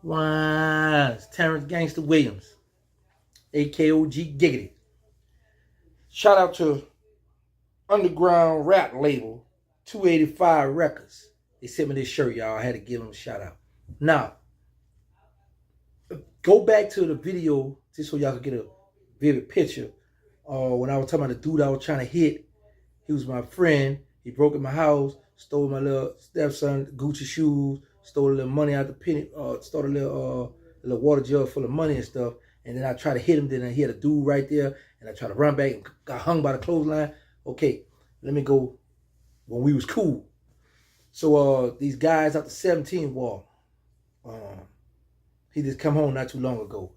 Wow, it's Terrance Gangsta Williams, AKOG Giggity. Shout out to underground rap label 285 Records. They sent me this shirt, y'all. I had to give them a shout out. Now, go back to the video just so y'all can get a vivid picture. When I was talking about the dude I was trying to hit, he was my friend. He broke in my house, stole my little stepson Gucci shoes, stole a little money out the penny, stole a little water jug full of money and stuff. And then I tried to hit him. Then he had a dude right there, and I tried to run back and got hung by the clothesline. Okay, let me go when we was cool. So these guys out the 17 wall, he just come home not too long ago.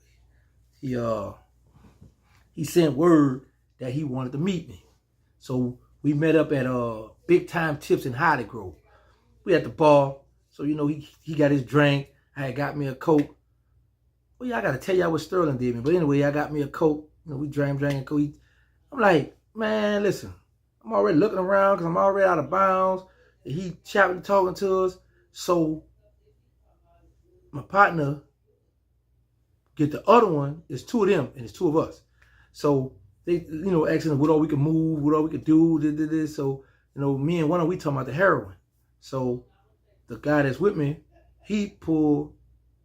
He sent word that he wanted to meet me. So we met up at Big Time Tips in Holly Grove. We at the bar. So, you know, he got his drink. I had got me a Coke. Well, yeah, I got to tell y'all what Sterling did me. But anyway, I got me a Coke. You know, we drank Coke. I'm like, man, listen. I'm already looking around because I'm already out of bounds. He chopping, talking to us. So my partner get the other one. It's two of them and it's two of us. So they, you know, asking what all we can move, what all we could do. So, you know, me and one of them, we talking about the heroin. So the guy that's with me, he pulled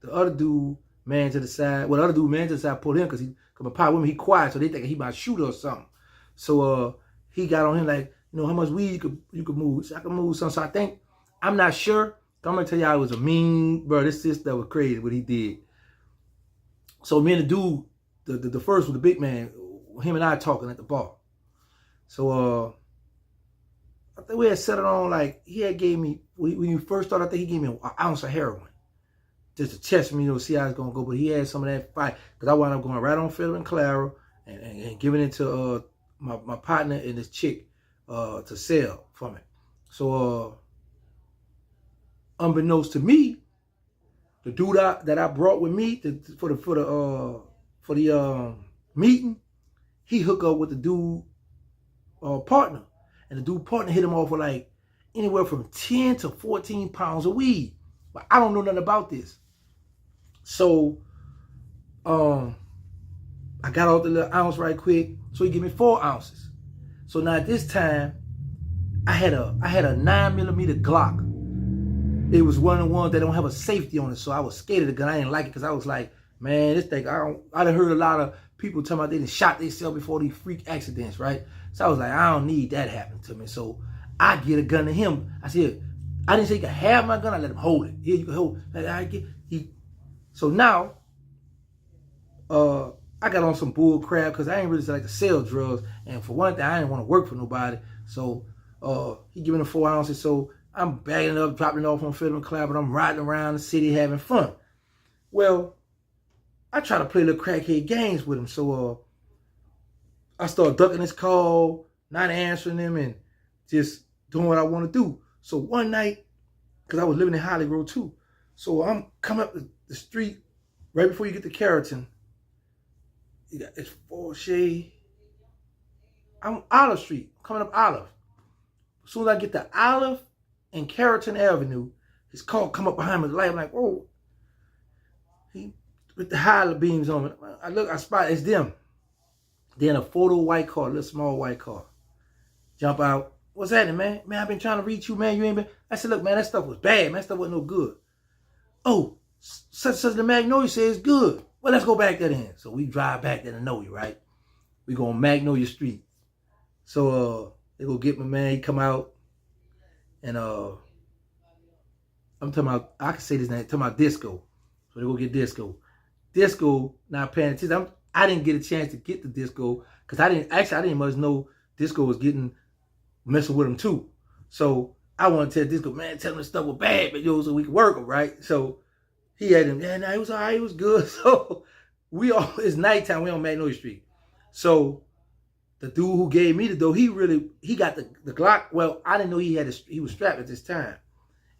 the other dude man to the side. Well, the other dude man to the side pulled him because my partner with me, he quiet, so they think he might shoot or something. So he got on him like, you know, how much weed you could move. So I could move something. So I think, I'm not sure. I'm gonna tell y'all it was a mean, bro. This that was crazy what he did. So me and the dude, the first one, the big man, him and I talking at the bar. So I think we had set it on like he had gave me when you first started. I think he gave me an ounce of heroin just to test me, you know, see how it's gonna go. But he had some of that fight because I wound up going right on Philip and Clara and giving it to my partner and this chick to sell from it. So unbeknownst to me, the dude that I brought with me for the meeting, he hooked up with the dude partner, and the dude partner hit him off with like anywhere from 10 to 14 pounds of weed. But I don't know nothing about this. So I got off the little ounce right quick. So he gave me 4 ounces. So now at this time, I had a 9mm Glock. It was one of the ones that don't have a safety on it, so I was scared of the gun. I didn't like it because I was like, man, this thing, I done heard a lot of people talking about they done shot themselves before these freak accidents, right? So I was like, I don't need that happening to me. So I get a gun to him. I said, I didn't say he could have my gun. I let him hold it. Here, you can hold it. So now, I got on some bull crap because I ain't really like to sell drugs. And for one thing, I didn't want to work for nobody. So he giving him 4 ounces. So I'm bagging it up, dropping it off on Philip and Cloud, but I'm riding around the city having fun. Well, I try to play little crackhead games with him. So I start ducking his call, not answering him, and just doing what I want to do. So one night, because I was living in Holly Grove too, so I'm coming up the street right before you get to Carrollton. It's Forshey. I'm Olive Street, coming up Olive. As soon as I get to Olive and Carrollton Avenue, his car come up behind me, the light. I'm like, whoa. He with the high beams on it. I look, I spot it's them. Then a photo white car, a little small white car. Jump out. What's happening, man? Man, I've been trying to reach you, man. You ain't been. I said, look, man, that stuff was bad, man. That stuff wasn't no good. Oh, such the Magnolia says good. Well, let's go back there then. So we drive back there to Magnolia, right? We go on Magnolia Street. So they go get my man. He come out. And I'm talking about, I can say this name, talking about Disco. So they go get Disco. Disco not paying attention. I didn't get a chance to get the Disco because I didn't much know Disco was messing with him too. So I want to tell Disco, man, tell him the stuff was bad, but yo, so we could work him, right? So he had him, yeah, nah, he was all right, he was good. So it's nighttime, we on Magnolia Street. So the dude who gave me the dough, he got the Glock. Well, I didn't know he was strapped at this time.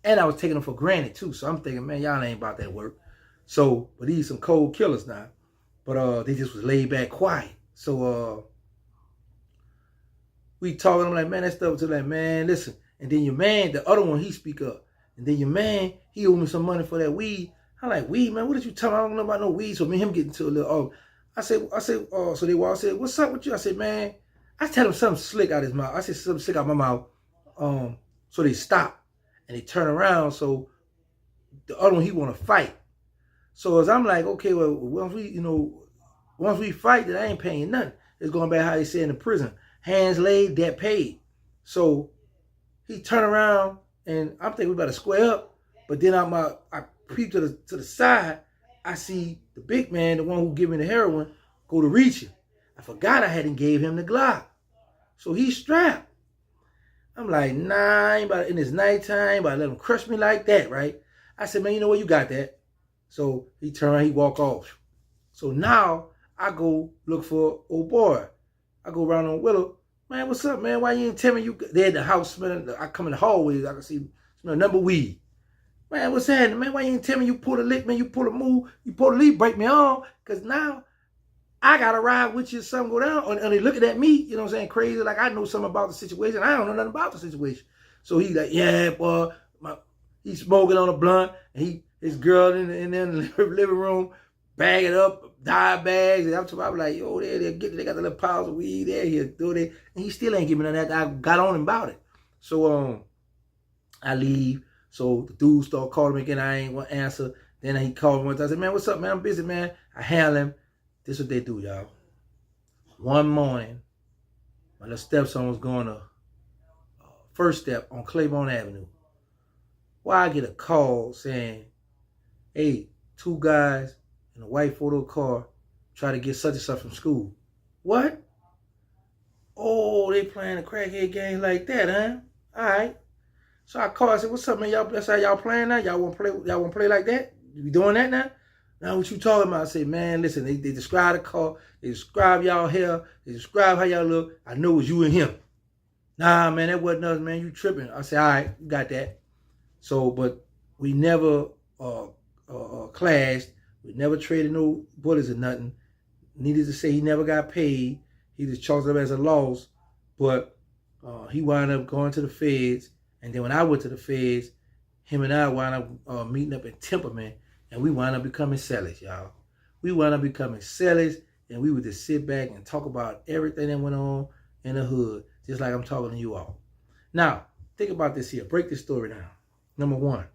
And I was taking him for granted too. So I'm thinking, man, y'all ain't about that work. So, but these some cold killers now. But they just was laid back quiet. So we talking, I'm like, man, that stuff was like, man, listen. And then your man, the other one, he speak up. And then your man, he owed me some money for that weed. I'm like, weed, man, what did you tell me? I don't know about no weed. So me and him getting to a little, I said, so they walked, I said, what's up with you? I said, man, I tell him something slick out his mouth. I said something slick out my mouth. So they stop and they turn around. So the other one, he want to fight. So as I'm like, okay, well, once we fight, then I ain't paying nothing. It's going back how they say in the prison. Hands laid, debt paid. So he turned around and I'm thinking we better square up. But then I peep to the side. I see the big man, the one who gave me the heroin, go to reach him. I forgot I hadn't gave him the Glock. So he's strapped. I'm like, nah, I ain't about, in his nighttime, ain't about to let him crush me like that, right? I said, man, you know what, you got that. So he turned around, he walk off. So now I go look for old boy. I go around on Willow. Man, what's up, man? Why you ain't tell me you? They had the house smelling. I come in the hallways. I can see smell number weed. Man, what's happening, man? Why you ain't tell me you pull a lick, man? You pull a move. You pull a leaf, break me on. Because now I got to ride with you. Something go down. And they looking at me, you know what I'm saying, crazy. Like I know something about the situation. I don't know nothing about the situation. So he like, yeah, boy. He's smoking on a blunt. And his girl in the living room, bagging up, dye bags. And I'm like, yo, they got the little piles of weed there. He'll do it. And he still ain't giving me none of that. I got on him about it. So I leave. So the dude started calling me again. I ain't want to answer. Then he called me once. I said, man, what's up, man? I'm busy, man. I handle him. This is what they do, y'all. One morning, my little stepson was going to First Step on Claiborne Avenue. Why I get a call saying, hey, 2 guys in a white photo car try to get such and such from school. What? Oh, they playing a crackhead game like that, huh? All right. So I called. I said, "What's up, man? Y'all, that's how y'all playing now? Y'all want to play? Y'all want to play like that? You be doing that now? Now what you talking about?" I said, "Man, listen. They describe the car. They describe y'all hair. They describe how y'all look. I know it was you and him. Nah, man, that wasn't us, man. You tripping?" I said, "All right, you got that." So, but we never clashed. We never traded no bullets or nothing. Needless to say, he never got paid. He just chalked it up as a loss. But he wound up going to the feds. And then when I went to the feds, him and I wound up meeting up in Temperman. And we wound up becoming sellers, y'all. We wound up becoming sellers. And we would just sit back and talk about everything that went on in the hood. Just like I'm talking to you all. Now, think about this here. Break this story down. Number 1.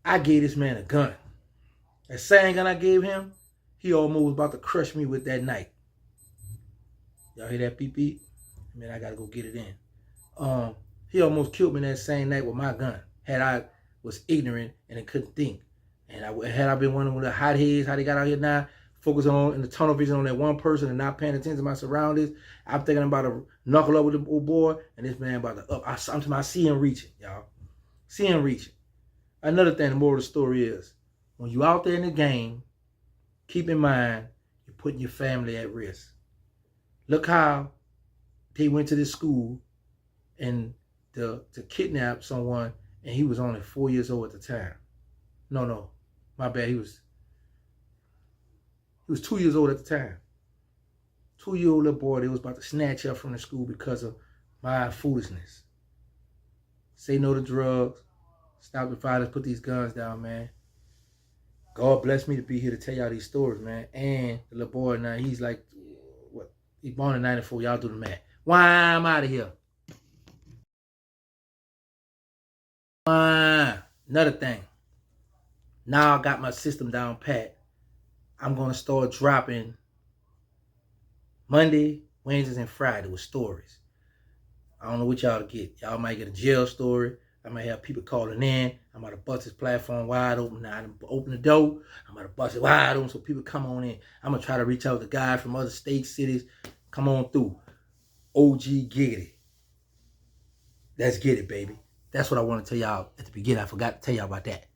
I gave this man a gun. That same gun I gave him, he almost was about to crush me with that night. Y'all hear that beep beep? Man, I gotta go get it in. He almost killed me that same night with my gun. Had I was ignorant and couldn't think. And had I been one of the hotheads, how they got out here now, focusing on in the tunnel vision on that one person and not paying attention to my surroundings. I'm thinking about to knuckle up with the old boy, and this man about to up. I see him reaching, y'all. See him reaching. Another thing, the moral of the story is, when you out there in the game, keep in mind, you're putting your family at risk. Look how they went to this school and to kidnap someone, and he was only 4 years old at the time. No, my bad. He was 2 years old at the time. 2-year-old little boy, they was about to snatch up from the school because of my foolishness. Say no to drugs. Stop the violence. Put these guns down, man. God bless me to be here to tell y'all these stories, man. And the little boy now, he's like, what? He born in 94. Y'all do the math. Why I'm out of here. Another thing. Now I got my system down pat. I'm going to start dropping Monday, Wednesdays, and Friday with stories. I don't know what y'all to get. Y'all might get a jail story. I might have people calling in. I'm about to bust this platform wide open. Now I open the door. I'm about to bust it wide open so people come on in. I'm going to try to reach out to guys from other states, cities. Come on through. OG Giggity. Let's get it, baby. That's what I want to tell y'all at the beginning. I forgot to tell y'all about that.